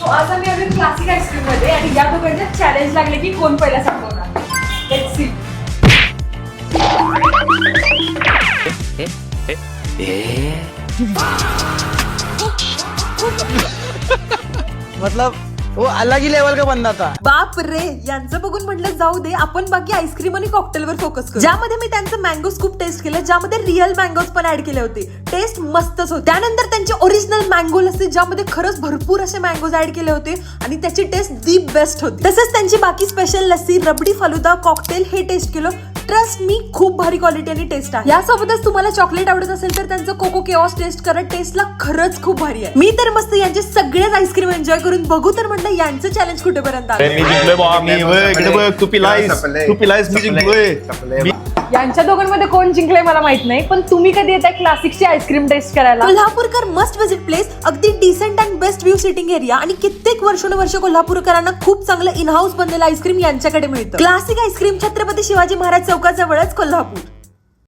So आज आम्ही आलोय क्लासिक आईस्क्रीम मध्ये आणि या दोघांचे चॅलेंज लागले की कोण पहिला संपवणार. Let's see. मतलब वो अलग ही लेवल का बंदा था. बाप रे, यांचं बघून म्हटलं जाऊ दे, आपण बाकी आईस्क्रीम आणि कॉकटेलवर फोकस करू. ज्यामध्ये मी त्यांचं मँगो स्कूप टेस्ट केलं, ज्यामध्ये रिअल मँगोज पण ऍड केले होते. टेस्ट मस्तच होते. त्यानंतर त्यांची ओरिजिनल मँगो लस्सी, ज्यामध्ये खरंच भरपूर असे मँगोज ऍड केले होते आणि त्याची टेस्ट दी बेस्ट होती. तसेच त्यांची बाकी स्पेशल लस्सी, रबडी फालुदा, कॉकटेल हे टेस्ट केलं. ट्रस्ट मी, खूप भारी क्वालिटी आणि टेस्ट आहे. यासोबतच तुम्हाला चॉकलेट आवडत असेल तर त्यांचं कोको केओस टेस्ट करा. टेस्टला खरंच खूप भारी आहे. मी तर मस्त यांचे सगळेच आईस्क्रीम एन्जॉय करून बघू तर म्हटलं यांचं चॅलेंज कुठेपर्यंत आलं. मी जिंकलोय बाबा. मी इकडे बघ, तू पिलायस मी जिंकलोय. यांच्या दोघांमध्ये कोण जिंकलंय मला माहित नाही, पण तुम्ही कधी येताय क्लासिकची आईस्क्रीम टेस्ट करायला? कोल्हापूरकर मस्ट विजिट प्लेस, अगदी decent and best view sitting area आणि कित्येक वर्षानुवर्ष कोल्हापूरकरांना खूप चांगलं इन हाऊस बनलेलं आईस्क्रीम यांच्याकडे मिळतं. क्लासिक आईस्क्रीम, छत्रपती शिवाजी महाराज चौकाजवळच, कोल्हापूर.